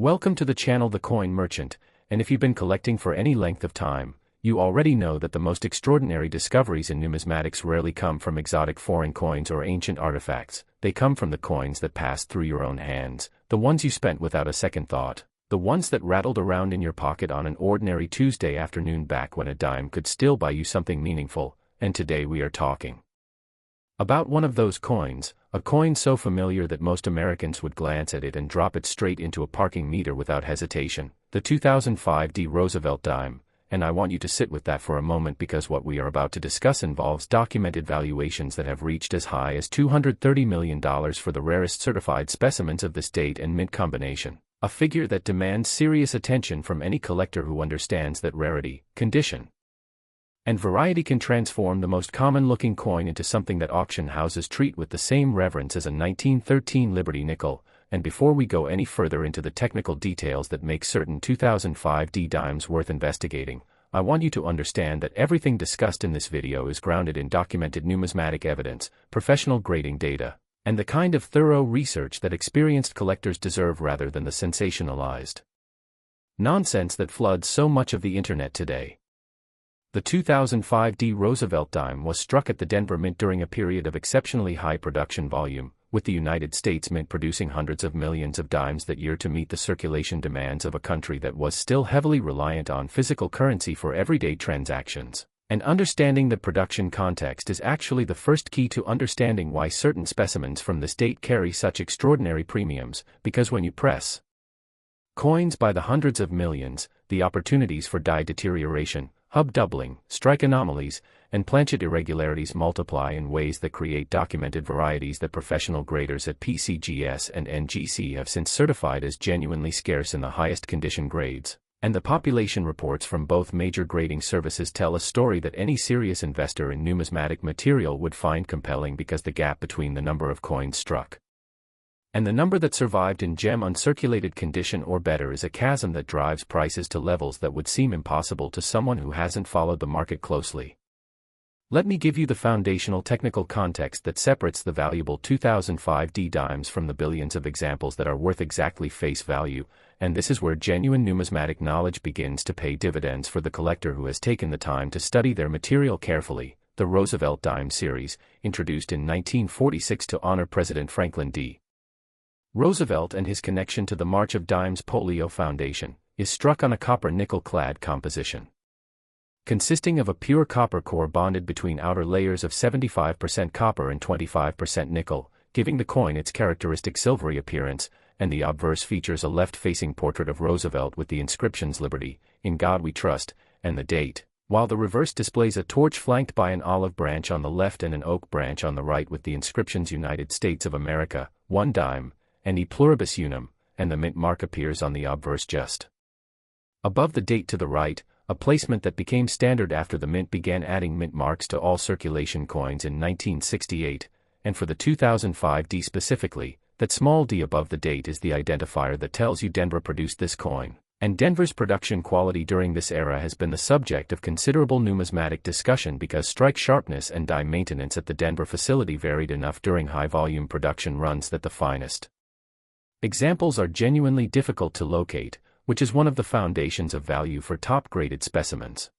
Welcome to the channel The Coin Merchant, and if you've been collecting for any length of time, you already know that the most extraordinary discoveries in numismatics rarely come from exotic foreign coins or ancient artifacts. They come from the coins that passed through your own hands, the ones you spent without a second thought, the ones that rattled around in your pocket on an ordinary Tuesday afternoon back when a dime could still buy you something meaningful. And today we are talking about one of those coins, a coin so familiar that most Americans would glance at it and drop it straight into a parking meter without hesitation, the 2005 Roosevelt Dime. And I want you to sit with that for a moment, because what we are about to discuss involves documented valuations that have reached as high as $230 million for the rarest certified specimens of this date and mint combination, a figure that demands serious attention from any collector who understands that rarity, condition, and variety can transform the most common-looking coin into something that auction houses treat with the same reverence as a 1913 Liberty nickel. And before we go any further into the technical details that make certain 2005 dimes worth investigating, I want you to understand that everything discussed in this video is grounded in documented numismatic evidence, professional grading data, and the kind of thorough research that experienced collectors deserve, rather than the sensationalized nonsense that floods so much of the internet today. The 2005 Roosevelt Dime was struck at the Denver Mint during a period of exceptionally high production volume, with the United States Mint producing hundreds of millions of dimes that year to meet the circulation demands of a country that was still heavily reliant on physical currency for everyday transactions. And understanding the production context is actually the first key to understanding why certain specimens from this date carry such extraordinary premiums, because when you press coins by the hundreds of millions, the opportunities for die deterioration, hub doubling, strike anomalies, and planchet irregularities multiply in ways that create documented varieties that professional graders at PCGS and NGC have since certified as genuinely scarce in the highest condition grades. And the population reports from both major grading services tell a story that any serious investor in numismatic material would find compelling, because the gap between the number of coins struck and the number that survived in gem uncirculated condition or better is a chasm that drives prices to levels that would seem impossible to someone who hasn't followed the market closely. Let me give you the foundational technical context that separates the valuable 2005 dimes from the billions of examples that are worth exactly face value, and this is where genuine numismatic knowledge begins to pay dividends for the collector who has taken the time to study their material carefully. The Roosevelt Dime series, introduced in 1946 to honor President Franklin D. Roosevelt and his connection to the March of Dimes Polio Foundation, is struck on a copper nickel-clad composition consisting of a pure copper core bonded between outer layers of 75% copper and 25% nickel, giving the coin its characteristic silvery appearance, and the obverse features a left-facing portrait of Roosevelt with the inscriptions "Liberty, in God We Trust," and the date, while the reverse displays a torch flanked by an olive branch on the left and an oak branch on the right with the inscriptions "United States of America, 1 dime, and E pluribus unum," and the mint mark appears on the obverse just above the date to the right, a placement that became standard after the mint began adding mint marks to all circulation coins in 1968, and for the 2005 specifically, that small d above the date is the identifier that tells you Denver produced this coin. And Denver's production quality during this era has been the subject of considerable numismatic discussion, because strike sharpness and die maintenance at the Denver facility varied enough during high-volume production runs that the finest examples are genuinely difficult to locate, which is one of the foundations of value for top-graded specimens.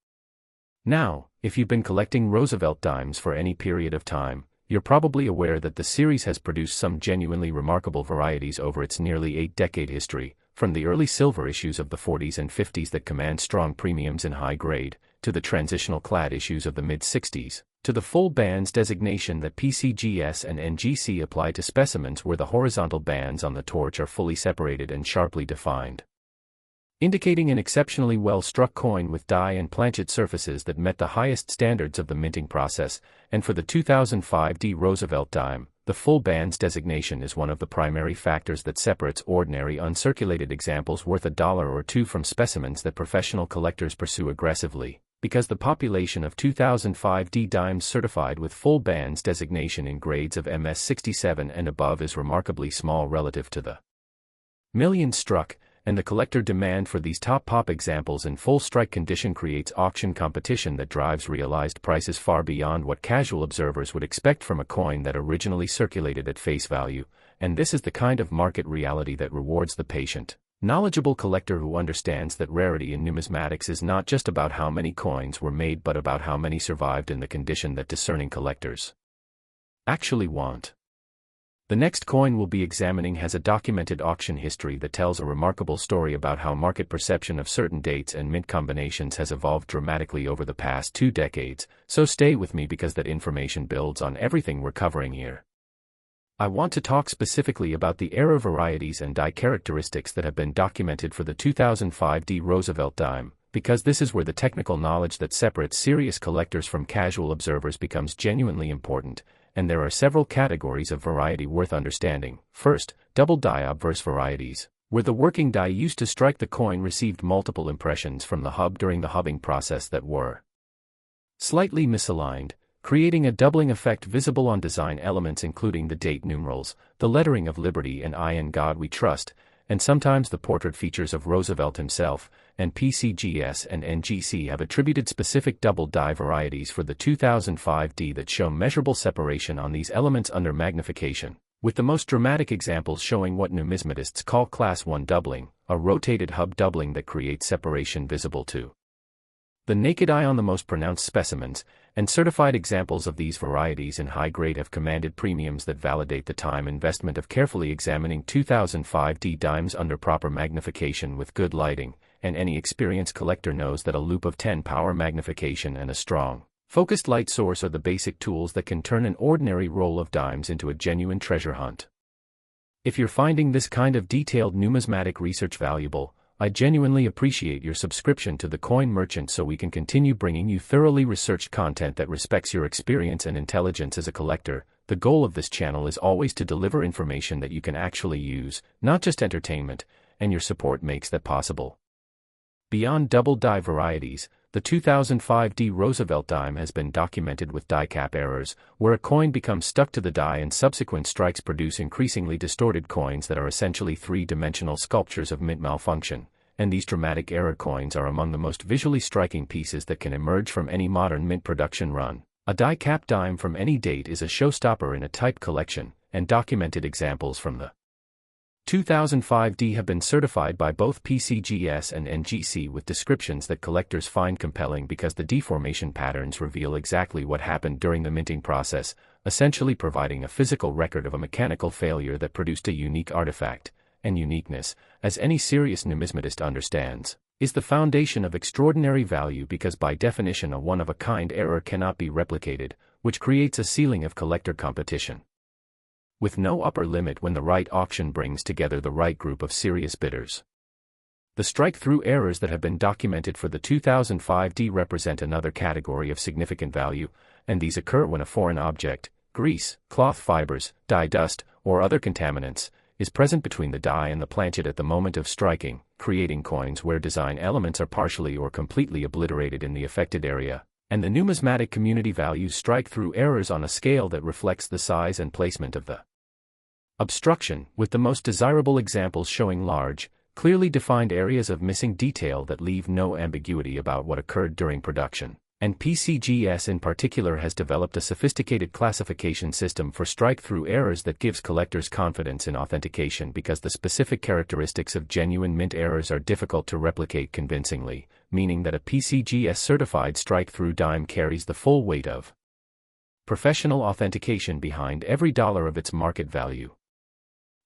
Now, if you've been collecting Roosevelt dimes for any period of time, you're probably aware that the series has produced some genuinely remarkable varieties over its nearly 8-decade history, from the early silver issues of the 40s and 50s that command strong premiums in high grade, to the transitional clad issues of the mid-60s, to the full bands designation that PCGS and NGC apply to specimens where the horizontal bands on the torch are fully separated and sharply defined, indicating an exceptionally well-struck coin with die and planchet surfaces that met the highest standards of the minting process. And for the 2005 Roosevelt Dime, the full bands designation is one of the primary factors that separates ordinary uncirculated examples worth $1 or $2 from specimens that professional collectors pursue aggressively, because the population of 2005 dimes certified with full bands designation in grades of MS67 and above is remarkably small relative to the millions struck, and the collector demand for these top pop examples in full strike condition creates auction competition that drives realized prices far beyond what casual observers would expect from a coin that originally circulated at face value, and this is the kind of market reality that rewards the patient, Knowledgeable collector who understands that rarity in numismatics is not just about how many coins were made but about how many survived in the condition that discerning collectors actually want. The next coin we'll be examining has a documented auction history that tells a remarkable story about how market perception of certain dates and mint combinations has evolved dramatically over the past 2 decades, so stay with me because that information builds on everything we're covering here. I want to talk specifically about the error varieties and die characteristics that have been documented for the 2005 Roosevelt Dime, because this is where the technical knowledge that separates serious collectors from casual observers becomes genuinely important, and there are several categories of variety worth understanding. First, double die obverse varieties, where the working die used to strike the coin received multiple impressions from the hub during the hubbing process that were slightly misaligned, creating a doubling effect visible on design elements including the date numerals, the lettering of Liberty and I in God We Trust, and sometimes the portrait features of Roosevelt himself, and PCGS and NGC have attributed specific double die varieties for the 2005 D that show measurable separation on these elements under magnification, with the most dramatic examples showing what numismatists call Class 1 doubling, a rotated hub doubling that creates separation visible to the naked eye on the most pronounced specimens, and certified examples of these varieties in high grade have commanded premiums that validate the time investment of carefully examining 2005 D dimes under proper magnification with good lighting, and any experienced collector knows that a loop of 10 power magnification and a strong, focused light source are the basic tools that can turn an ordinary roll of dimes into a genuine treasure hunt. If you're finding this kind of detailed numismatic research valuable, I genuinely appreciate your subscription to The Coin Merchant so we can continue bringing you thoroughly researched content that respects your experience and intelligence as a collector. The goal of this channel is always to deliver information that you can actually use, not just entertainment, and your support makes that possible. Beyond double die varieties, the 2005 D Roosevelt dime has been documented with die cap errors, where a coin becomes stuck to the die and subsequent strikes produce increasingly distorted coins that are essentially three-dimensional sculptures of mint malfunction, and these dramatic error coins are among the most visually striking pieces that can emerge from any modern mint production run. A die cap dime from any date is a showstopper in a type collection, and documented examples from the 2005 D have been certified by both PCGS and NGC with descriptions that collectors find compelling because the deformation patterns reveal exactly what happened during the minting process, essentially providing a physical record of a mechanical failure that produced a unique artifact, and uniqueness, as any serious numismatist understands, is the foundation of extraordinary value because by definition a one-of-a-kind error cannot be replicated, which creates a ceiling of collector competition with no upper limit when the right auction brings together the right group of serious bidders. The strike-through errors that have been documented for the 2005 D represent another category of significant value, and these occur when a foreign object, grease, cloth fibers, dye dust, or other contaminants, is present between the die and the planchet at the moment of striking, creating coins where design elements are partially or completely obliterated in the affected area, and the numismatic community values strike-through errors on a scale that reflects the size and placement of the obstruction, with the most desirable examples showing large, clearly defined areas of missing detail that leave no ambiguity about what occurred during production. And PCGS in particular has developed a sophisticated classification system for strike-through errors that gives collectors confidence in authentication because the specific characteristics of genuine mint errors are difficult to replicate convincingly, meaning that a PCGS-certified strike-through dime carries the full weight of professional authentication behind every dollar of its market value.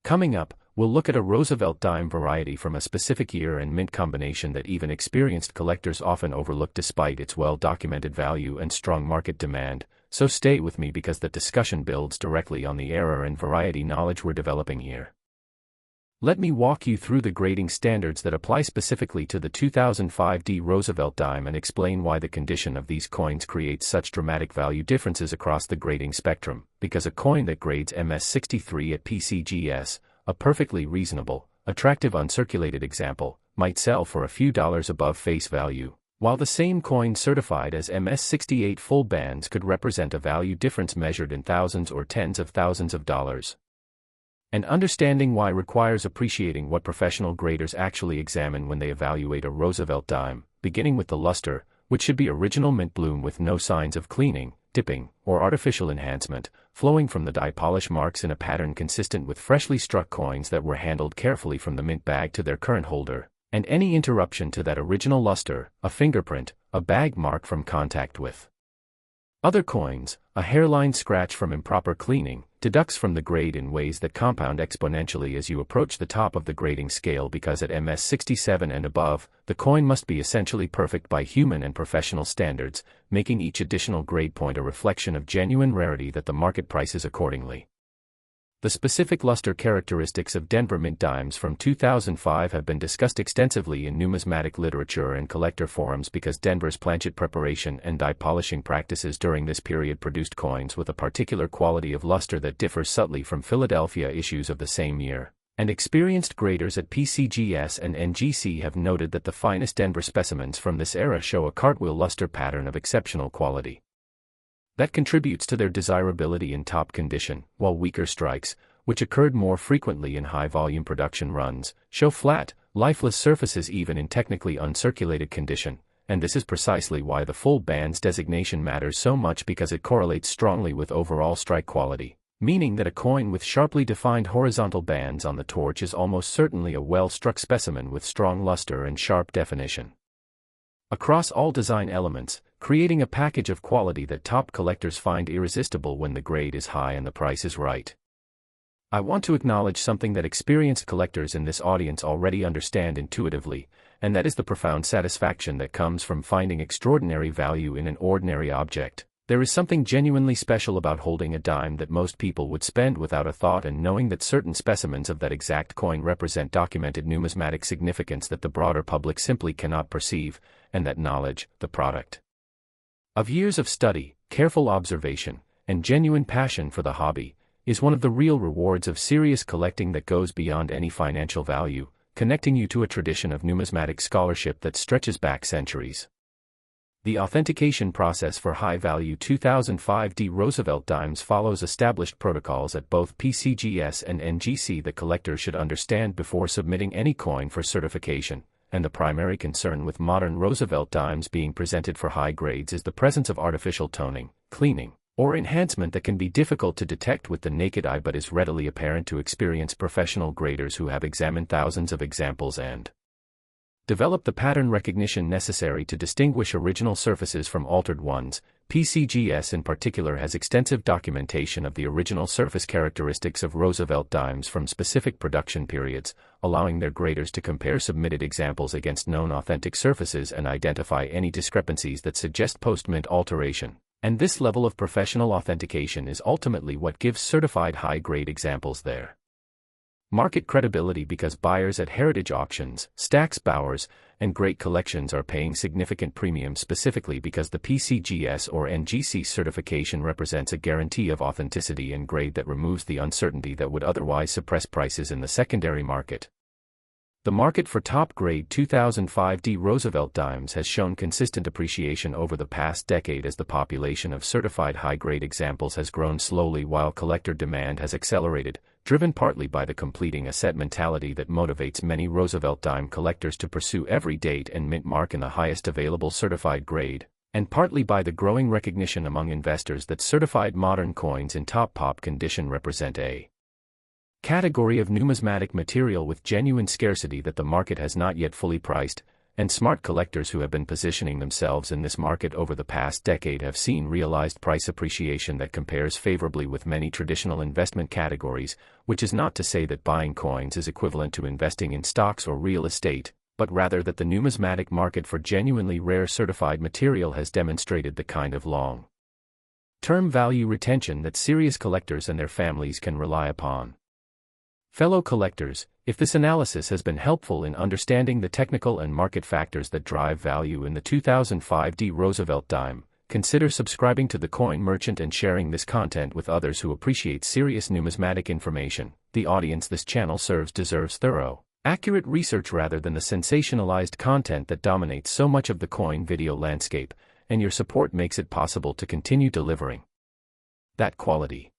Coming up, we'll look at a Roosevelt dime variety from a specific year and mint combination that even experienced collectors often overlook despite its well-documented value and strong market demand, so stay with me because the discussion builds directly on the error and variety knowledge we're developing here. Let me walk you through the grading standards that apply specifically to the 2005 D Roosevelt dime and explain why the condition of these coins creates such dramatic value differences across the grading spectrum, because a coin that grades MS63 at PCGS, a perfectly reasonable, attractive uncirculated example, might sell for a few dollars above face value, while the same coin certified as MS68 full bands could represent a value difference measured in thousands or tens of thousands of dollars. And understanding why requires appreciating what professional graders actually examine when they evaluate a Roosevelt dime, beginning with the luster, which should be original mint bloom with no signs of cleaning, dipping, or artificial enhancement, flowing from the die polish marks in a pattern consistent with freshly struck coins that were handled carefully from the mint bag to their current holder, and any interruption to that original luster, a fingerprint, a bag mark from contact with other coins, a hairline scratch from improper cleaning, deducts from the grade in ways that compound exponentially as you approach the top of the grading scale, because at MS 67 and above, the coin must be essentially perfect by human and professional standards, making each additional grade point a reflection of genuine rarity that the market prices accordingly. The specific luster characteristics of Denver Mint dimes from 2005 have been discussed extensively in numismatic literature and collector forums because Denver's planchet preparation and die polishing practices during this period produced coins with a particular quality of luster that differs subtly from Philadelphia issues of the same year, and experienced graders at PCGS and NGC have noted that the finest Denver specimens from this era show a cartwheel luster pattern of exceptional quality that contributes to their desirability in top condition, while weaker strikes, which occurred more frequently in high-volume production runs, show flat, lifeless surfaces even in technically uncirculated condition, and this is precisely why the full band's designation matters so much, because it correlates strongly with overall strike quality, meaning that a coin with sharply defined horizontal bands on the torch is almost certainly a well-struck specimen with strong luster and sharp definition across all design elements, creating a package of quality that top collectors find irresistible when the grade is high and the price is right. I want to acknowledge something that experienced collectors in this audience already understand intuitively, and that is the profound satisfaction that comes from finding extraordinary value in an ordinary object. There is something genuinely special about holding a dime that most people would spend without a thought, and knowing that certain specimens of that exact coin represent documented numismatic significance that the broader public simply cannot perceive, and that knowledge, the product of years of study, careful observation, and genuine passion for the hobby, is one of the real rewards of serious collecting that goes beyond any financial value, connecting you to a tradition of numismatic scholarship that stretches back centuries. The authentication process for high-value 2005 Roosevelt dimes follows established protocols at both PCGS and NGC that collectors should understand before submitting any coin for certification, and the primary concern with modern Roosevelt dimes being presented for high grades is the presence of artificial toning, cleaning, or enhancement that can be difficult to detect with the naked eye but is readily apparent to experienced professional graders who have examined thousands of examples and develop the pattern recognition necessary to distinguish original surfaces from altered ones. PCGS in particular has extensive documentation of the original surface characteristics of Roosevelt dimes from specific production periods, allowing their graders to compare submitted examples against known authentic surfaces and identify any discrepancies that suggest post-mint alteration. And this level of professional authentication is ultimately what gives certified high-grade examples their market credibility, because buyers at heritage auctions, Stack's Bowers, and great collections are paying significant premiums specifically because the PCGS or NGC certification represents a guarantee of authenticity and grade that removes the uncertainty that would otherwise suppress prices in the secondary market. The market for top-grade 2005 Roosevelt dimes has shown consistent appreciation over the past decade as the population of certified high-grade examples has grown slowly while collector demand has accelerated, driven partly by the completing a set mentality that motivates many Roosevelt dime collectors to pursue every date and mint mark in the highest available certified grade, and partly by the growing recognition among investors that certified modern coins in top pop condition represent a category of numismatic material with genuine scarcity that the market has not yet fully priced, and smart collectors who have been positioning themselves in this market over the past decade have seen realized price appreciation that compares favorably with many traditional investment categories, which is not to say that buying coins is equivalent to investing in stocks or real estate, but rather that the numismatic market for genuinely rare certified material has demonstrated the kind of long-term value retention that serious collectors and their families can rely upon. Fellow collectors, if this analysis has been helpful in understanding the technical and market factors that drive value in the 2005 Roosevelt dime, consider subscribing to The Coin Merchant and sharing this content with others who appreciate serious numismatic information. The audience this channel serves deserves thorough, accurate research rather than the sensationalized content that dominates so much of the coin video landscape, and your support makes it possible to continue delivering that quality.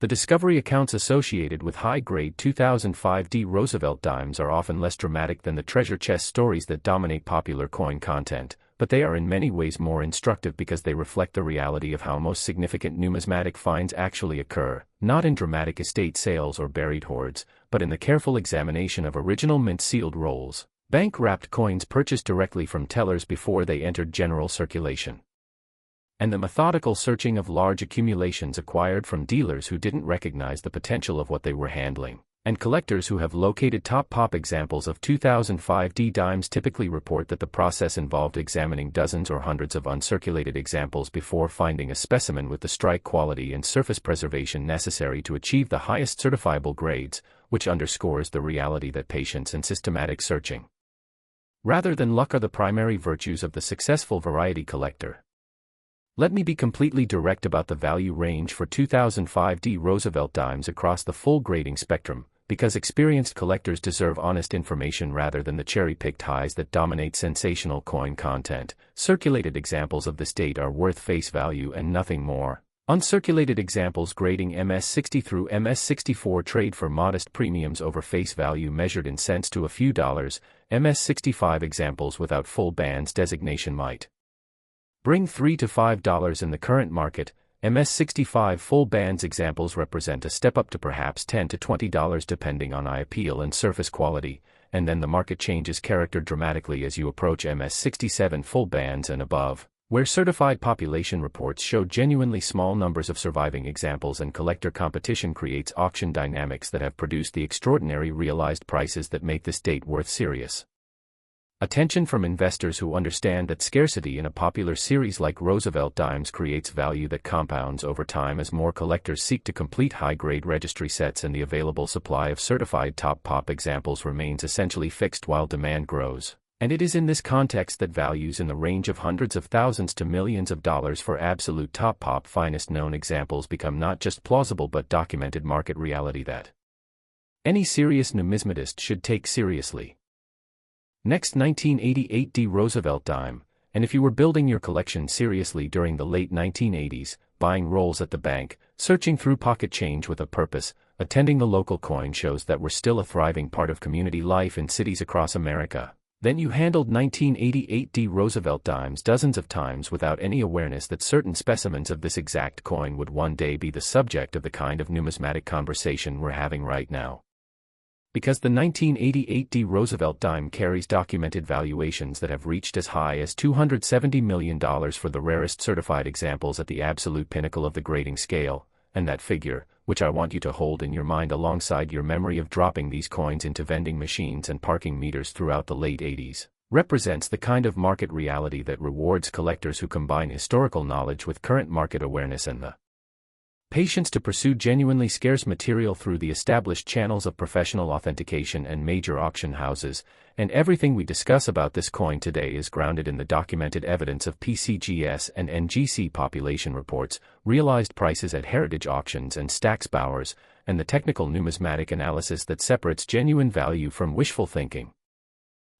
The discovery accounts associated with high-grade 2005 Roosevelt dimes are often less dramatic than the treasure chest stories that dominate popular coin content, but they are in many ways more instructive because they reflect the reality of how most significant numismatic finds actually occur, not in dramatic estate sales or buried hoards, but in the careful examination of original mint-sealed rolls, bank-wrapped coins purchased directly from tellers before they entered general circulation, and the methodical searching of large accumulations acquired from dealers who didn't recognize the potential of what they were handling. And collectors who have located top pop examples of 2005 dimes typically report that the process involved examining dozens or hundreds of uncirculated examples before finding a specimen with the strike quality and surface preservation necessary to achieve the highest certifiable grades, which underscores the reality that patience and systematic searching, rather than luck, are the primary virtues of the successful variety collector. Let me be completely direct about the value range for 2005 Roosevelt Dimes across the full grading spectrum, because experienced collectors deserve honest information rather than the cherry-picked highs that dominate sensational coin content. Circulated examples of this date are worth face value and nothing more. Uncirculated examples grading MS60 through MS64 trade for modest premiums over face value measured in cents to a few dollars. MS65 examples without full bands designation might bring $3 to $5 in the current market. MS65 full bands examples represent a step up to perhaps $10 to $20 depending on eye appeal and surface quality, and then the market changes character dramatically as you approach MS67 full bands and above, where certified population reports show genuinely small numbers of surviving examples and collector competition creates auction dynamics that have produced the extraordinary realized prices that make this date worth serious attention from investors who understand that scarcity in a popular series like Roosevelt Dimes creates value that compounds over time as more collectors seek to complete high-grade registry sets and the available supply of certified top pop examples remains essentially fixed while demand grows. And it is in this context that values in the range of hundreds of thousands to millions of dollars for absolute top pop finest known examples become not just plausible but documented market reality that any serious numismatist should take seriously. Next, 1988 Roosevelt Dime, and if you were building your collection seriously during the late 1980s, buying rolls at the bank, searching through pocket change with a purpose, attending the local coin shows that were still a thriving part of community life in cities across America, then you handled 1988 Roosevelt Dimes dozens of times without any awareness that certain specimens of this exact coin would one day be the subject of the kind of numismatic conversation we're having right now. Because the 1988 Roosevelt Dime carries documented valuations that have reached as high as $270 million for the rarest certified examples at the absolute pinnacle of the grading scale, and that figure, which I want you to hold in your mind alongside your memory of dropping these coins into vending machines and parking meters throughout the late 80s, represents the kind of market reality that rewards collectors who combine historical knowledge with current market awareness and the patience to pursue genuinely scarce material through the established channels of professional authentication and major auction houses, and everything we discuss about this coin today is grounded in the documented evidence of PCGS and NGC population reports, realized prices at heritage auctions and Stack's Bowers, and the technical numismatic analysis that separates genuine value from wishful thinking.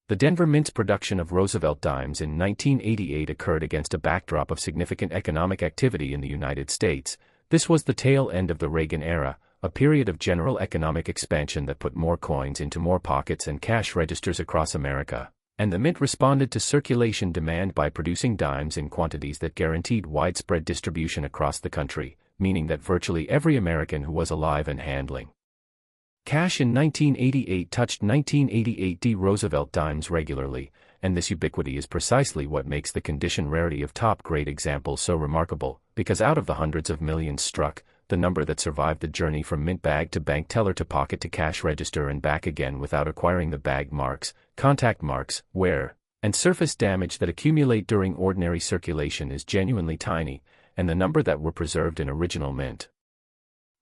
The Denver Mint's production of Roosevelt Dimes in 1988 occurred against a backdrop of significant economic activity in the United States. This was the tail end of the Reagan era, a period of general economic expansion that put more coins into more pockets and cash registers across America, and the Mint responded to circulation demand by producing dimes in quantities that guaranteed widespread distribution across the country, meaning that virtually every American who was alive and handling cash in 1988 touched 1988 Roosevelt Dimes regularly, and this ubiquity is precisely what makes the condition rarity of top-grade examples so remarkable, because out of the hundreds of millions struck, the number that survived the journey from mint bag to bank teller to pocket to cash register and back again without acquiring the bag marks, contact marks, wear, and surface damage that accumulate during ordinary circulation is genuinely tiny, and the number that were preserved in original mint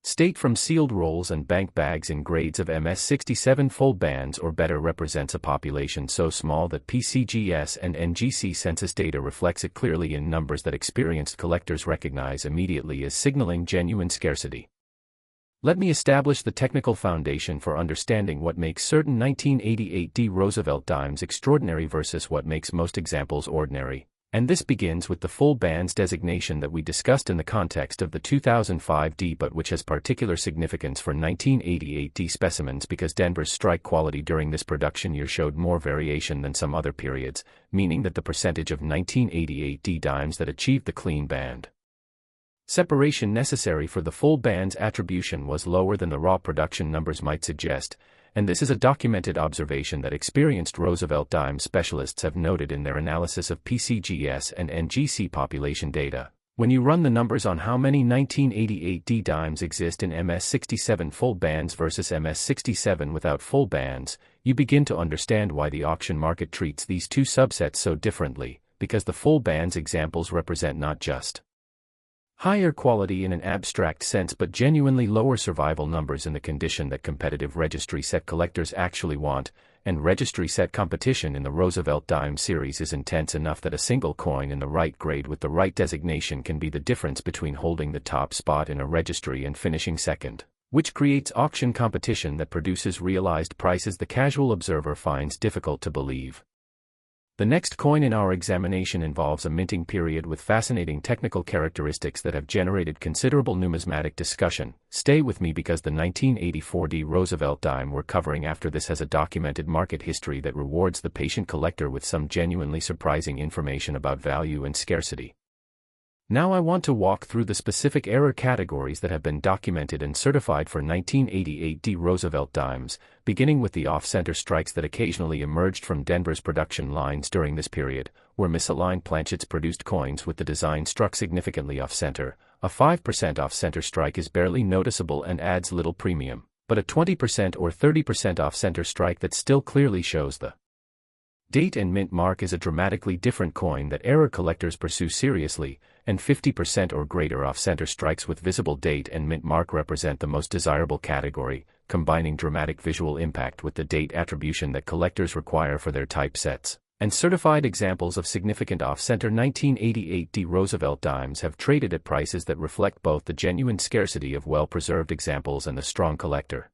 state from sealed rolls and bank bags in grades of MS67 full bands or better represents a population so small that PCGS and NGC census data reflects it clearly in numbers that experienced collectors recognize immediately as signaling genuine scarcity. Let me establish the technical foundation for understanding what makes certain 1988 Roosevelt Dimes extraordinary versus what makes most examples ordinary. And this begins with the full bands designation that we discussed in the context of the 2005 D, but which has particular significance for 1988 D specimens because Denver's strike quality during this production year showed more variation than some other periods, meaning that the percentage of 1988 D dimes that achieved the clean band separation necessary for the full band's attribution was lower than the raw production numbers might suggest, and this is a documented observation that experienced Roosevelt Dimes specialists have noted in their analysis of PCGS and NGC population data. When you run the numbers on how many 1988 D dimes exist in MS67 full bands versus MS67 without full bands, you begin to understand why the auction market treats these two subsets so differently, because the full bands examples represent not just higher quality in an abstract sense but genuinely lower survival numbers in the condition that competitive registry set collectors actually want, and registry set competition in the Roosevelt Dimes series is intense enough that a single coin in the right grade with the right designation can be the difference between holding the top spot in a registry and finishing second, which creates auction competition that produces realized prices the casual observer finds difficult to believe. The next coin in our examination involves a minting period with fascinating technical characteristics that have generated considerable numismatic discussion. Stay with me because the 1984 D Roosevelt dime we're covering after this has a documented market history that rewards the patient collector with some genuinely surprising information about value and scarcity. Now I want to walk through the specific error categories that have been documented and certified for 1988 D Roosevelt dimes, beginning with the off-center strikes that occasionally emerged from Denver's production lines during this period, where misaligned planchets produced coins with the design struck significantly off-center. A 5% off-center strike is barely noticeable and adds little premium, but a 20% or 30% off-center strike that still clearly shows the date and mint mark is a dramatically different coin that error collectors pursue seriously, and 50% or greater off-center strikes with visible date and mint mark represent the most desirable category, combining dramatic visual impact with the date attribution that collectors require for their type sets. And certified examples of significant off-center 1988 D Roosevelt dimes have traded at prices that reflect both the genuine scarcity of well-preserved examples and the strong collector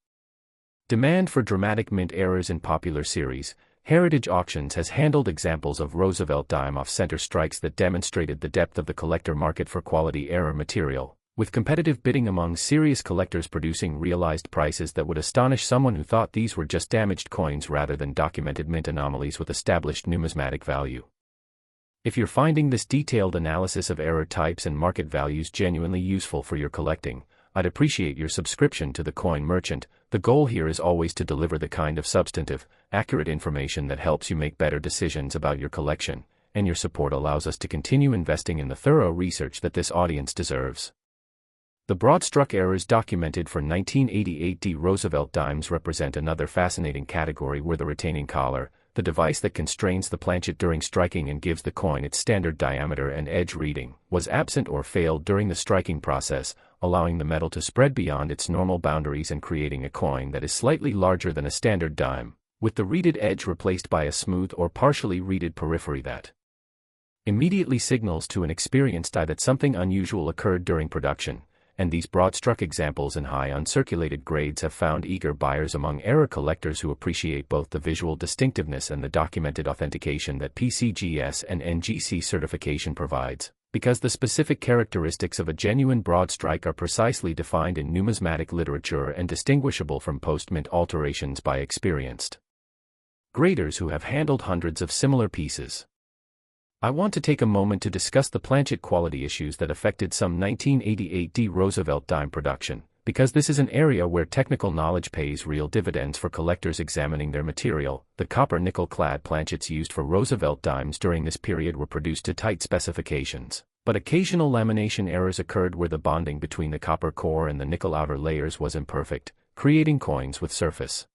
demand for dramatic mint errors in popular series. Heritage Auctions has handled examples of Roosevelt dime off-center strikes that demonstrated the depth of the collector market for quality error material, with competitive bidding among serious collectors producing realized prices that would astonish someone who thought these were just damaged coins rather than documented mint anomalies with established numismatic value. If you're finding this detailed analysis of error types and market values genuinely useful for your collecting, I'd appreciate your subscription to the Coin Merchant. The goal here is always to deliver the kind of substantive, accurate information that helps you make better decisions about your collection, and your support allows us to continue investing in the thorough research that this audience deserves. The broad-struck errors documented for 1988 D Roosevelt dimes represent another fascinating category where the retaining collar, the device that constrains the planchet during striking and gives the coin its standard diameter and edge reading, was absent or failed during the striking process, allowing the metal to spread beyond its normal boundaries and creating a coin that is slightly larger than a standard dime, with the reeded edge replaced by a smooth or partially reeded periphery that immediately signals to an experienced eye that something unusual occurred during production. And these broad-struck examples in high uncirculated grades have found eager buyers among error collectors who appreciate both the visual distinctiveness and the documented authentication that PCGS and NGC certification provides, because the specific characteristics of a genuine broad strike are precisely defined in numismatic literature and distinguishable from post-mint alterations by experienced graders who have handled hundreds of similar pieces. I want to take a moment to discuss the planchet quality issues that affected some 1988 D Roosevelt dime production, because this is an area where technical knowledge pays real dividends for collectors examining their material. The copper nickel-clad planchets used for Roosevelt dimes during this period were produced to tight specifications, but occasional lamination errors occurred where the bonding between the copper core and the nickel outer layers was imperfect, creating coins with surface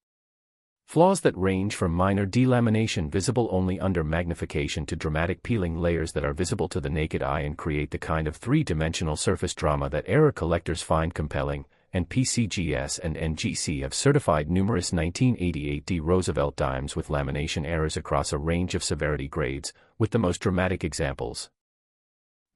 flaws that range from minor delamination visible only under magnification to dramatic peeling layers that are visible to the naked eye and create the kind of three-dimensional surface drama that error collectors find compelling, and PCGS and NGC have certified numerous 1988 D Roosevelt dimes with lamination errors across a range of severity grades, with the most dramatic examples.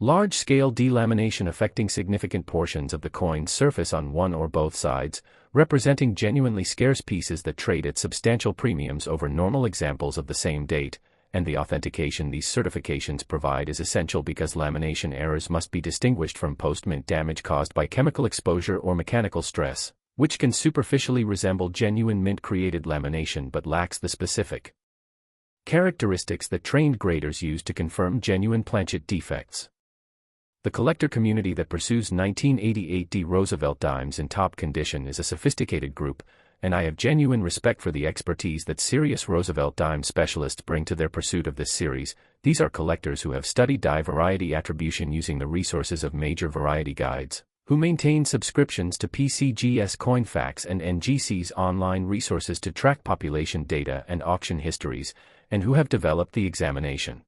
Large-scale delamination affecting significant portions of the coin's surface on one or both sides, representing genuinely scarce pieces that trade at substantial premiums over normal examples of the same date, and the authentication these certifications provide is essential because lamination errors must be distinguished from post-mint damage caused by chemical exposure or mechanical stress, which can superficially resemble genuine mint-created lamination but lacks the specific characteristics that trained graders use to confirm genuine planchet defects. The collector community that pursues 1988 Roosevelt Dimes in top condition is a sophisticated group, and I have genuine respect for the expertise that serious Roosevelt Dimes specialists bring to their pursuit of this series. These are collectors who have studied die variety attribution using the resources of major variety guides, who maintain subscriptions to PCGS Coinfax and NGC's online resources to track population data and auction histories, and who have developed the examination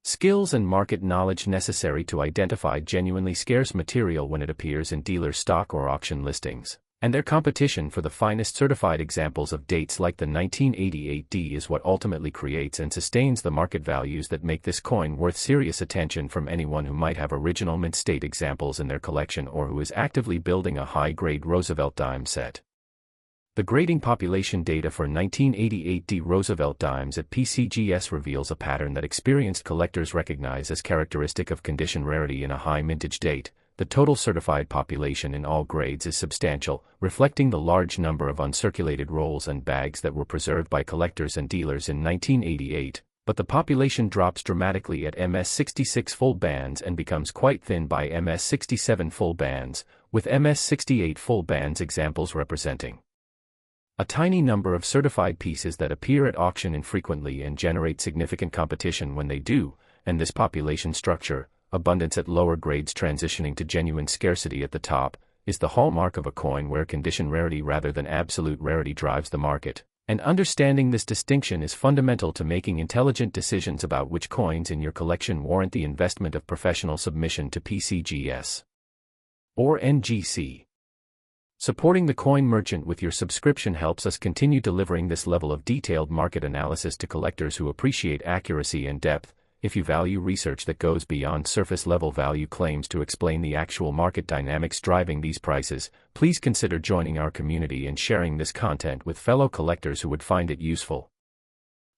skills and market knowledge necessary to identify genuinely scarce material when it appears in dealer stock or auction listings. And their competition for the finest certified examples of dates like the 1988 D is what ultimately creates and sustains the market values that make this coin worth serious attention from anyone who might have original mint state examples in their collection or who is actively building a high-grade Roosevelt Dime set. The grading population data for 1988 D Roosevelt Dimes at PCGS reveals a pattern that experienced collectors recognize as characteristic of condition rarity in a high mintage date. The total certified population in all grades is substantial, reflecting the large number of uncirculated rolls and bags that were preserved by collectors and dealers in 1988, but the population drops dramatically at MS66 full bands and becomes quite thin by MS67 full bands, with MS68 full bands examples representing a tiny number of certified pieces that appear at auction infrequently and generate significant competition when they do, and this population structure, abundance at lower grades transitioning to genuine scarcity at the top, is the hallmark of a coin where condition rarity rather than absolute rarity drives the market, and understanding this distinction is fundamental to making intelligent decisions about which coins in your collection warrant the investment of professional submission to PCGS or NGC. Supporting the coin merchant with your subscription helps us continue delivering this level of detailed market analysis to collectors who appreciate accuracy and depth. If you value research that goes beyond surface-level value claims to explain the actual market dynamics driving these prices, please consider joining our community and sharing this content with fellow collectors who would find it useful.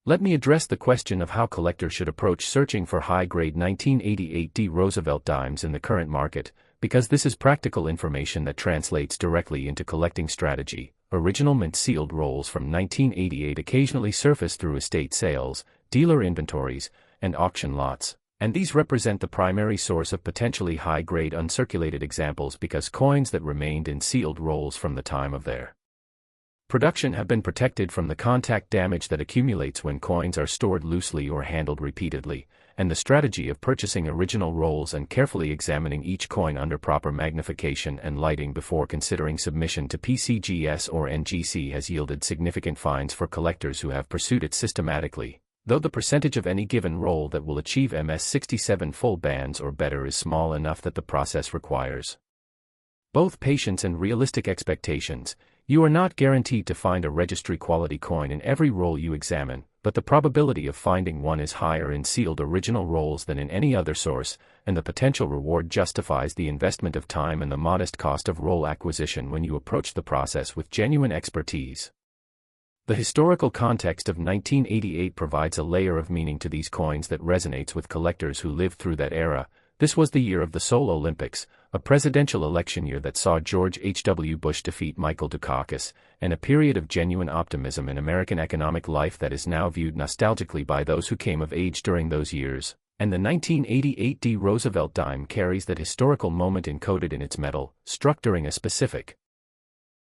Let me address the question of how collectors should approach searching for high-grade 1988 D Roosevelt Dimes in the current market, because this is practical information that translates directly into collecting strategy. Original mint sealed rolls from 1988 occasionally surface through estate sales, dealer inventories, and auction lots, and these represent the primary source of potentially high-grade uncirculated examples because coins that remained in sealed rolls from the time of their production have been protected from the contact damage that accumulates when coins are stored loosely or handled repeatedly, and the strategy of purchasing original rolls and carefully examining each coin under proper magnification and lighting before considering submission to PCGS or NGC has yielded significant fines for collectors who have pursued it systematically, though the percentage of any given roll that will achieve MS67 full bands or better is small enough that the process requires both patience and realistic expectations. You are not guaranteed to find a registry-quality coin in every roll you examine, but the probability of finding one is higher in sealed original rolls than in any other source, and the potential reward justifies the investment of time and the modest cost of roll acquisition when you approach the process with genuine expertise. The historical context of 1988 provides a layer of meaning to these coins that resonates with collectors who lived through that era. This was the year of the Seoul Olympics, a presidential election year that saw George H.W. Bush defeat Michael Dukakis, and a period of genuine optimism in American economic life that is now viewed nostalgically by those who came of age during those years, and the 1988 D Roosevelt dime carries that historical moment encoded in its metal, struck during a specific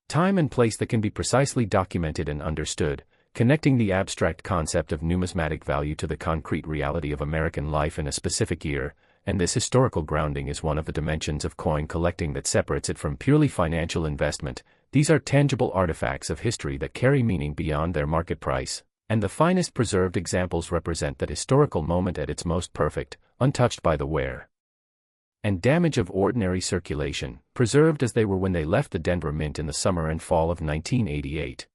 time and place that can be precisely documented and understood, connecting the abstract concept of numismatic value to the concrete reality of American life in a specific year. And this historical grounding is one of the dimensions of coin collecting that separates it from purely financial investment. These are tangible artifacts of history that carry meaning beyond their market price, and the finest preserved examples represent that historical moment at its most perfect, untouched by the wear and damage of ordinary circulation, preserved as they were when they left the Denver Mint in the summer and fall of 1988.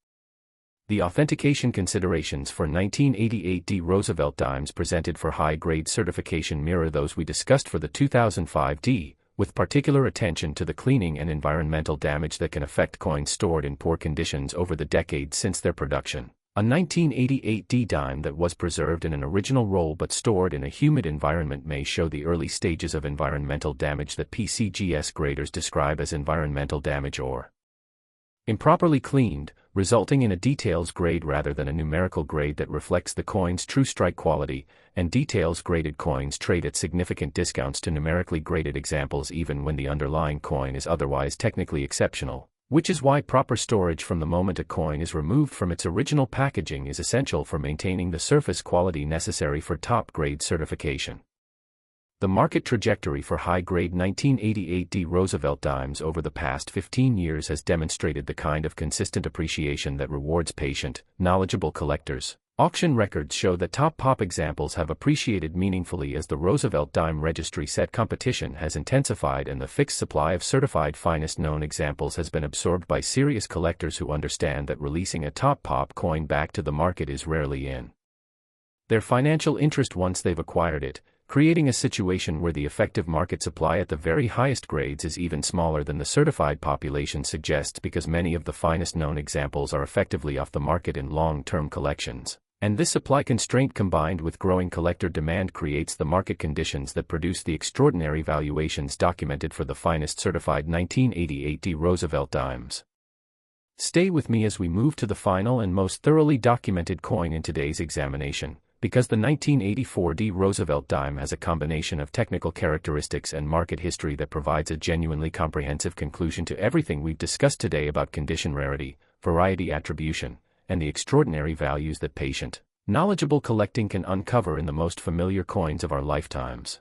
The authentication considerations for 1988 D Roosevelt dimes presented for high-grade certification mirror those we discussed for the 2005 D, with particular attention to the cleaning and environmental damage that can affect coins stored in poor conditions over the decades since their production. A 1988 D dime that was preserved in an original roll but stored in a humid environment may show the early stages of environmental damage that PCGS graders describe as environmental damage or improperly cleaned, resulting in a details grade rather than a numerical grade that reflects the coin's true strike quality, and details graded coins trade at significant discounts to numerically graded examples even when the underlying coin is otherwise technically exceptional, which is why proper storage from the moment a coin is removed from its original packaging is essential for maintaining the surface quality necessary for top-grade certification. The market trajectory for high-grade 1988 D Roosevelt dimes over the past 15 years has demonstrated the kind of consistent appreciation that rewards patient, knowledgeable collectors. Auction records show that top pop examples have appreciated meaningfully as the Roosevelt dime registry set competition has intensified and the fixed supply of certified finest known examples has been absorbed by serious collectors who understand that releasing a top pop coin back to the market is rarely in their financial interest once they've acquired it, creating a situation where the effective market supply at the very highest grades is even smaller than the certified population suggests because many of the finest known examples are effectively off the market in long-term collections. And this supply constraint combined with growing collector demand creates the market conditions that produce the extraordinary valuations documented for the finest certified 1988 D Roosevelt dimes. Stay with me as we move to the final and most thoroughly documented coin in today's examination, because the 1984 D Roosevelt dime has a combination of technical characteristics and market history that provides a genuinely comprehensive conclusion to everything we've discussed today about condition rarity, variety attribution, and the extraordinary values that patient, knowledgeable collecting can uncover in the most familiar coins of our lifetimes.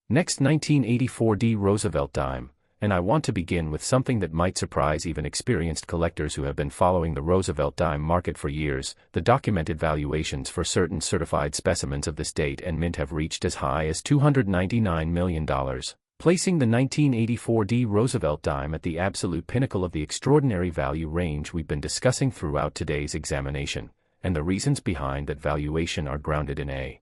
Next, 1984 D Roosevelt dime, and I want to begin with something that might surprise even experienced collectors who have been following the Roosevelt dime market for years. The documented valuations for certain certified specimens of this date and mint have reached as high as $299 million, placing the 1984 D Roosevelt dime at the absolute pinnacle of the extraordinary value range we've been discussing throughout today's examination, and the reasons behind that valuation are grounded in a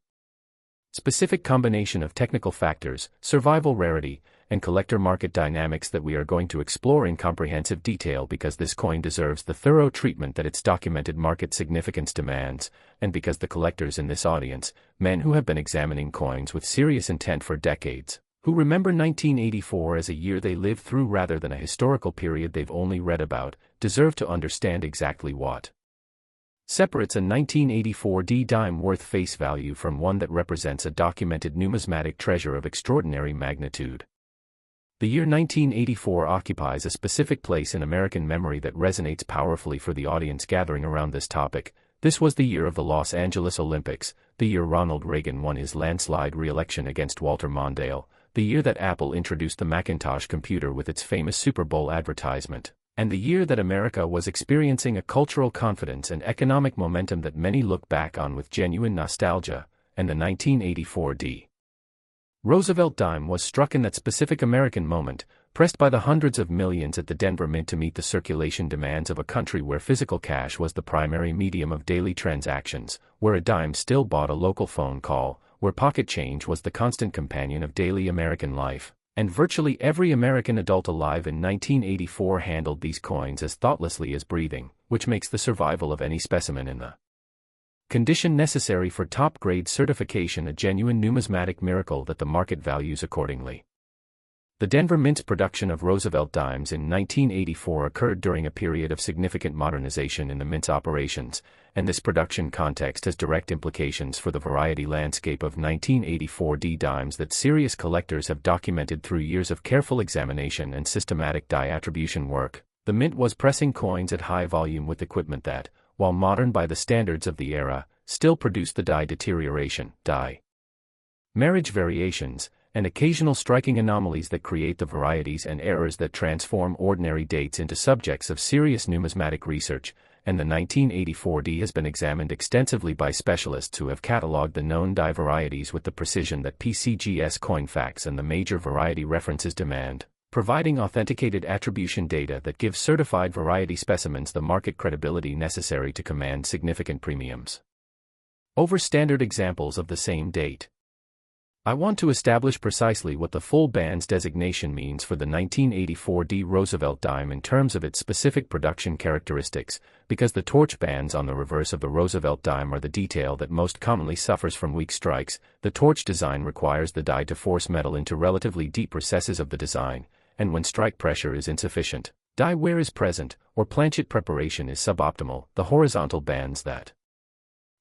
specific combination of technical factors, survival rarity, and collector market dynamics that we are going to explore in comprehensive detail because this coin deserves the thorough treatment that its documented market significance demands, and because the collectors in this audience, men who have been examining coins with serious intent for decades, who remember 1984 as a year they lived through rather than a historical period they've only read about, deserve to understand exactly what separates a 1984 D dime worth face value from one that represents a documented numismatic treasure of extraordinary magnitude. The year 1984 occupies a specific place in American memory that resonates powerfully for the audience gathering around this topic. This was the year of the Los Angeles Olympics, the year Ronald Reagan won his landslide re-election against Walter Mondale, the year that Apple introduced the Macintosh computer with its famous Super Bowl advertisement, and the year that America was experiencing a cultural confidence and economic momentum that many look back on with genuine nostalgia, and the 1984 D Roosevelt dime was struck in that specific American moment, pressed by the hundreds of millions at the Denver Mint to meet the circulation demands of a country where physical cash was the primary medium of daily transactions, where a dime still bought a local phone call, where pocket change was the constant companion of daily American life, and virtually every American adult alive in 1984 handled these coins as thoughtlessly as breathing, which makes the survival of any specimen in the condition necessary for top-grade certification a genuine numismatic miracle that the market values accordingly. The Denver Mint's production of Roosevelt dimes in 1984 occurred during a period of significant modernization in the Mint's operations, and this production context has direct implications for the variety landscape of 1984 D dimes that serious collectors have documented through years of careful examination and systematic die attribution work. The Mint was pressing coins at high volume with equipment that, while modern by the standards of the era, still produced the die deterioration, die marriage variations, and occasional striking anomalies that create the varieties and errors that transform ordinary dates into subjects of serious numismatic research, and the 1984 D has been examined extensively by specialists who have catalogued the known die varieties with the precision that PCGS coin facts and the major variety references demand, providing authenticated attribution data that gives certified variety specimens the market credibility necessary to command significant premiums over standard examples of the same date. I want to establish precisely what the full bands designation means for the 1984D Roosevelt dime in terms of its specific production characteristics, because the torch bands on the reverse of the Roosevelt dime are the detail that most commonly suffers from weak strikes. The torch design requires the die to force metal into relatively deep recesses of the design, and when strike pressure is insufficient, die wear is present, or planchet preparation is suboptimal, the horizontal bands that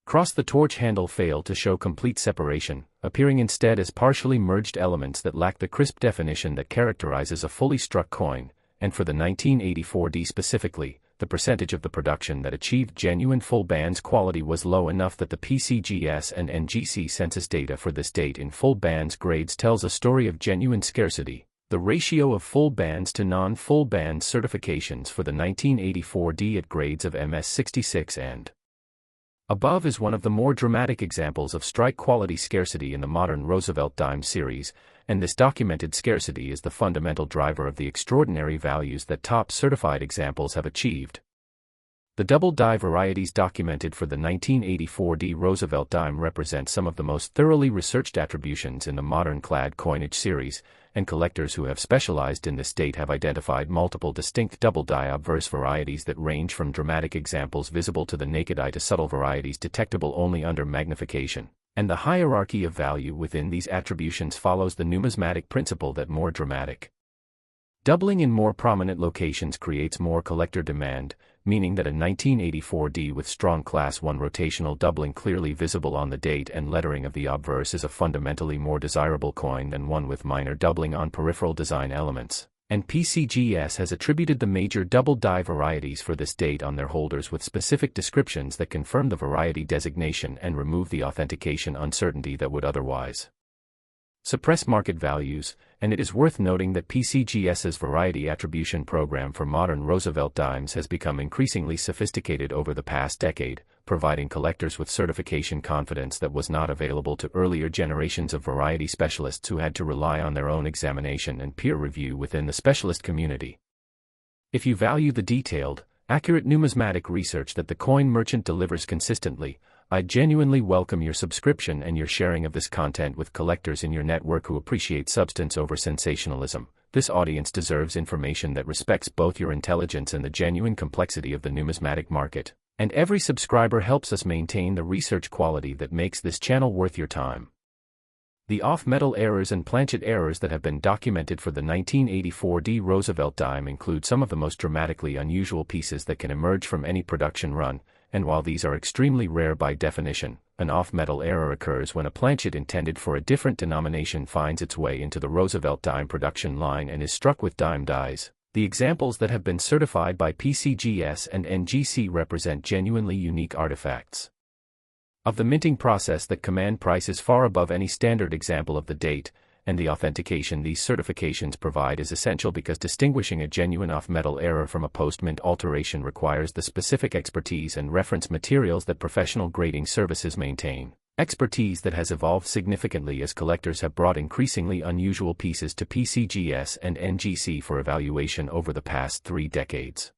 cross the torch handle fail to show complete separation, appearing instead as partially merged elements that lack the crisp definition that characterizes a fully struck coin, and for the 1984D specifically, the percentage of the production that achieved genuine full bands quality was low enough that the PCGS and NGC census data for this date in full bands grades tells a story of genuine scarcity. The ratio of full bands to non-full bands certifications for the 1984D at grades of MS 66 and above is one of the more dramatic examples of strike quality scarcity in the modern Roosevelt Dimes series, and this documented scarcity is the fundamental driver of the extraordinary values that top certified examples have achieved. The double die varieties documented for the 1984D Roosevelt dime represent some of the most thoroughly researched attributions in the modern clad coinage series, and collectors who have specialized in this date have identified multiple distinct double die obverse varieties that range from dramatic examples visible to the naked eye to subtle varieties detectable only under magnification, and the hierarchy of value within these attributions follows the numismatic principle that more dramatic doubling in more prominent locations creates more collector demand, meaning that a 1984D with strong Class 1 rotational doubling clearly visible on the date and lettering of the obverse is a fundamentally more desirable coin than one with minor doubling on peripheral design elements, and PCGS has attributed the major double die varieties for this date on their holders with specific descriptions that confirm the variety designation and remove the authentication uncertainty that would otherwise suppress market values, and it is worth noting that PCGS's variety attribution program for modern Roosevelt dimes has become increasingly sophisticated over the past decade, providing collectors with certification confidence that was not available to earlier generations of variety specialists who had to rely on their own examination and peer review within the specialist community. If you value the detailed, accurate numismatic research that the coin merchant delivers consistently, I genuinely welcome your subscription and your sharing of this content with collectors in your network who appreciate substance over sensationalism. This audience deserves information that respects both your intelligence and the genuine complexity of the numismatic market, and every subscriber helps us maintain the research quality that makes this channel worth your time. The off-metal errors and planchet errors that have been documented for the 1984D Roosevelt dime include some of the most dramatically unusual pieces that can emerge from any production run, and while these are extremely rare by definition, an off-metal error occurs when a planchet intended for a different denomination finds its way into the Roosevelt dime production line and is struck with dime dies. The examples that have been certified by PCGS and NGC represent genuinely unique artifacts of the minting process that command prices far above any standard example of the date, and the authentication these certifications provide is essential because distinguishing a genuine off-metal error from a post-mint alteration requires the specific expertise and reference materials that professional grading services maintain, expertise that has evolved significantly as collectors have brought increasingly unusual pieces to PCGS and NGC for evaluation over the past 3 decades.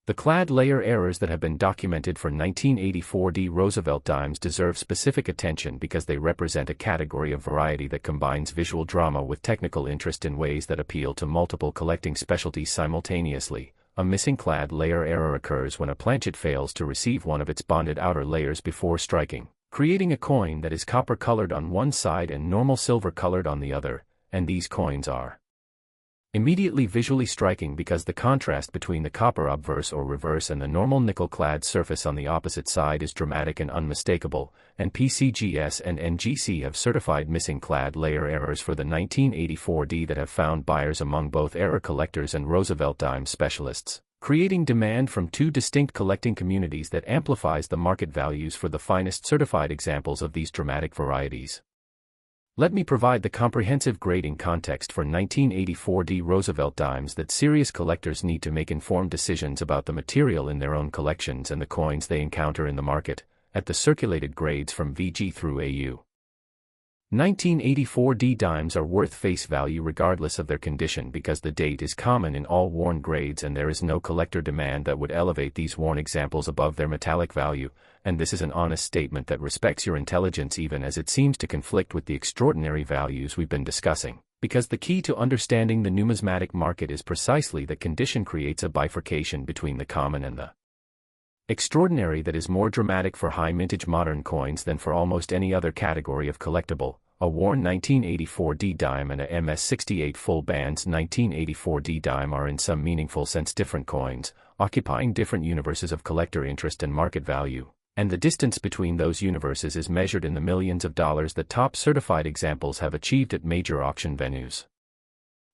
The clad layer errors that have been documented for 1984D Roosevelt dimes deserve specific attention because they represent a category of variety that combines visual drama with technical interest in ways that appeal to multiple collecting specialties simultaneously. A missing clad layer error occurs when a planchet fails to receive one of its bonded outer layers before striking, creating a coin that is copper-colored on one side and normal silver-colored on the other, and these coins are immediately visually striking because the contrast between the copper obverse or reverse and the normal nickel-clad surface on the opposite side is dramatic and unmistakable, and PCGS and NGC have certified missing clad layer errors for the 1984D that have found buyers among both error collectors and Roosevelt dime specialists, creating demand from 2 distinct collecting communities that amplifies the market values for the finest certified examples of these dramatic varieties. Let me provide the comprehensive grading context for 1984D Roosevelt dimes that serious collectors need to make informed decisions about the material in their own collections and the coins they encounter in the market, at the circulated grades from VG through AU. 1984 dimes are worth face value regardless of their condition because the date is common in all worn grades and there is no collector demand that would elevate these worn examples above their metallic value, and this is an honest statement that respects your intelligence even as it seems to conflict with the extraordinary values we've been discussing, because the key to understanding the numismatic market is precisely that condition creates a bifurcation between the common and the extraordinary that is more dramatic for high-mintage modern coins than for almost any other category of collectible. A worn 1984 dime and a MS-68 full bands 1984 dime are in some meaningful sense different coins, occupying different universes of collector interest and market value, and the distance between those universes is measured in the millions of dollars that top certified examples have achieved at major auction venues.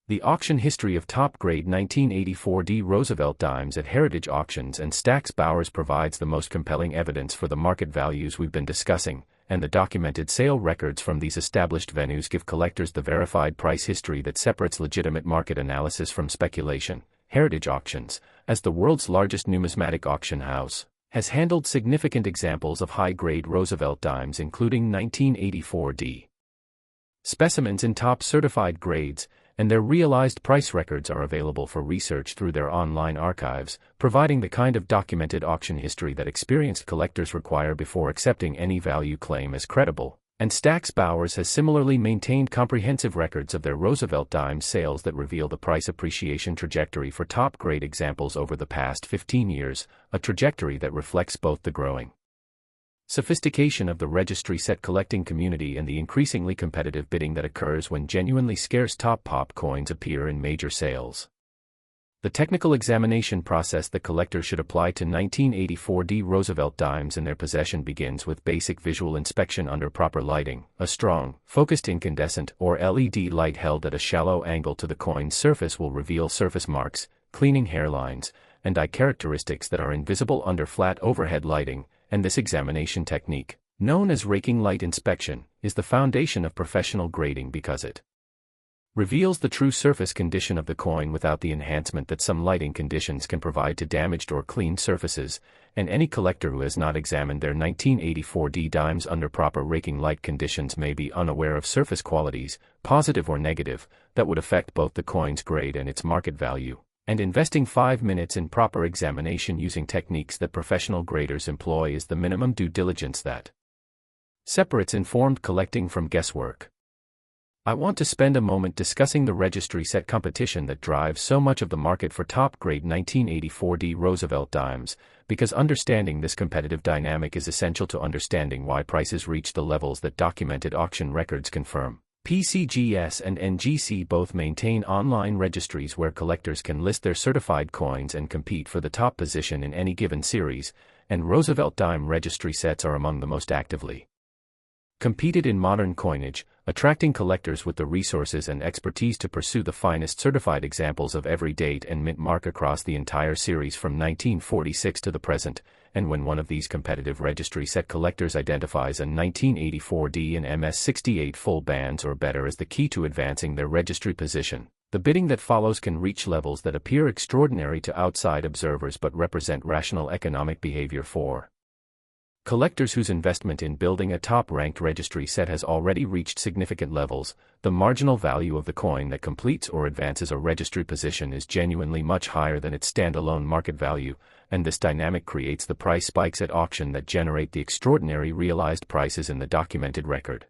The auction history of top-grade 1984 Roosevelt Dimes at heritage auctions and Stack's Bowers provides the most compelling evidence for the market values we've been discussing, and the documented sale records from these established venues give collectors the verified price history that separates legitimate market analysis from speculation. Heritage Auctions, as the world's largest numismatic auction house, has handled significant examples of high-grade Roosevelt Dimes including 1984 specimens in top certified grades, and their realized price records are available for research through their online archives, providing the kind of documented auction history that experienced collectors require before accepting any value claim as credible. And Stack's Bowers has similarly maintained comprehensive records of their Roosevelt Dimes sales that reveal the price appreciation trajectory for top-grade examples over the past 15 years, a trajectory that reflects both the growing sophistication of the registry set collecting community and the increasingly competitive bidding that occurs when genuinely scarce top pop coins appear in major sales. The technical examination process that collectors should apply to 1984 Roosevelt Dimes in their possession begins with basic visual inspection under proper lighting. A strong, focused incandescent or LED light held at a shallow angle to the coin's surface will reveal surface marks, cleaning hairlines, and eye characteristics that are invisible under flat overhead lighting, and this examination technique, known as raking light inspection, is the foundation of professional grading because it reveals the true surface condition of the coin without the enhancement that some lighting conditions can provide to damaged or cleaned surfaces, and any collector who has not examined their 1984 dimes under proper raking light conditions may be unaware of surface qualities, positive or negative, that would affect both the coin's grade and its market value. And investing 5 minutes in proper examination using techniques that professional graders employ is the minimum due diligence that separates informed collecting from guesswork. I want to spend a moment discussing the registry set competition that drives so much of the market for top-grade 1984 Roosevelt Dimes, because understanding this competitive dynamic is essential to understanding why prices reach the levels that documented auction records confirm. PCGS and NGC both maintain online registries where collectors can list their certified coins and compete for the top position in any given series, and Roosevelt Dime registry sets are among the most actively competed in modern coinage, attracting collectors with the resources and expertise to pursue the finest certified examples of every date and mint mark across the entire series from 1946 to the present. And when one of these competitive registry set collectors identifies a 1984 and MS-68 full bands or better as the key to advancing their registry position, the bidding that follows can reach levels that appear extraordinary to outside observers but represent rational economic behavior for collectors whose investment in building a top-ranked registry set has already reached significant levels. The marginal value of the coin that completes or advances a registry position is genuinely much higher than its standalone market value, and this dynamic creates the price spikes at auction that generate the extraordinary realized prices in the documented record.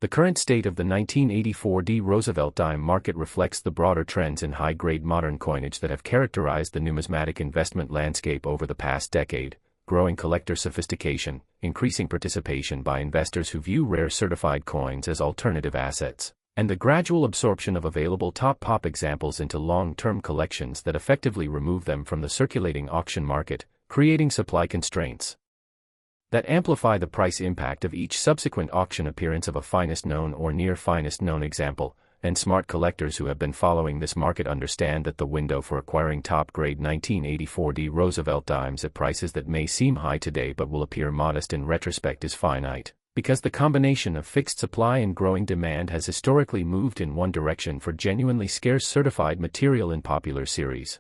The current state of the 1984 Roosevelt Dime market reflects the broader trends in high-grade modern coinage that have characterized the numismatic investment landscape over the past decade. Growing collector sophistication, increasing participation by investors who view rare certified coins as alternative assets, and the gradual absorption of available top pop examples into long-term collections that effectively remove them from the circulating auction market, creating supply constraints that amplify the price impact of each subsequent auction appearance of a finest known or near finest known example. And smart collectors who have been following this market understand that the window for acquiring top-grade 1984 Roosevelt Dimes at prices that may seem high today but will appear modest in retrospect is finite, because the combination of fixed supply and growing demand has historically moved in one direction for genuinely scarce certified material in popular series.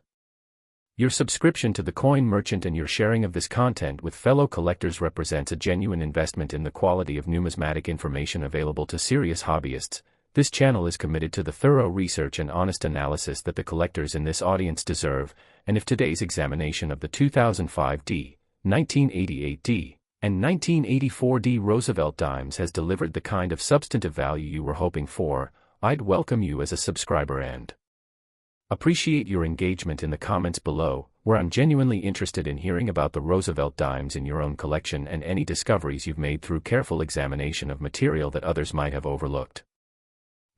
Your subscription to the Coin Merchant and your sharing of this content with fellow collectors represents a genuine investment in the quality of numismatic information available to serious hobbyists. This channel is committed to the thorough research and honest analysis that the collectors in this audience deserve, and if today's examination of the 2005D, 1988D, and 1984D Roosevelt Dimes has delivered the kind of substantive value you were hoping for, I'd welcome you as a subscriber and appreciate your engagement in the comments below, where I'm genuinely interested in hearing about the Roosevelt Dimes in your own collection and any discoveries you've made through careful examination of material that others might have overlooked.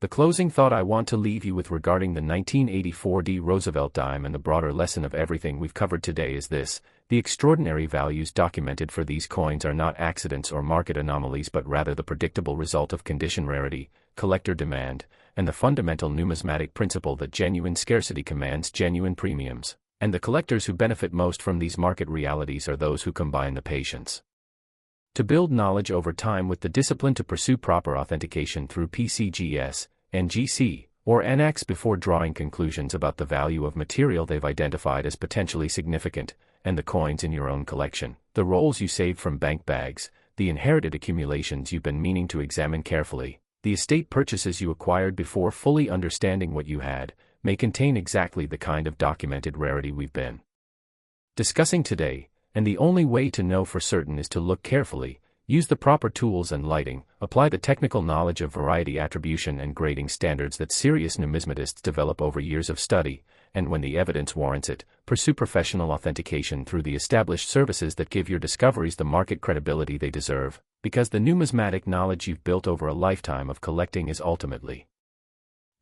The closing thought I want to leave you with regarding the 1984D Roosevelt Dime and the broader lesson of everything we've covered today is this: the extraordinary values documented for these coins are not accidents or market anomalies but rather the predictable result of condition rarity, collector demand, and the fundamental numismatic principle that genuine scarcity commands genuine premiums, and the collectors who benefit most from these market realities are those who combine the patience to build knowledge over time with the discipline to pursue proper authentication through PCGS, NGC, or NX before drawing conclusions about the value of material they've identified as potentially significant, and the coins in your own collection, the rolls you saved from bank bags, the inherited accumulations you've been meaning to examine carefully, the estate purchases you acquired before fully understanding what you had, may contain exactly the kind of documented rarity we've been discussing today, and the only way to know for certain is to look carefully, use the proper tools and lighting, apply the technical knowledge of variety attribution and grading standards that serious numismatists develop over years of study, and when the evidence warrants it, pursue professional authentication through the established services that give your discoveries the market credibility they deserve, because the numismatic knowledge you've built over a lifetime of collecting is ultimately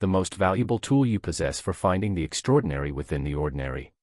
the most valuable tool you possess for finding the extraordinary within the ordinary.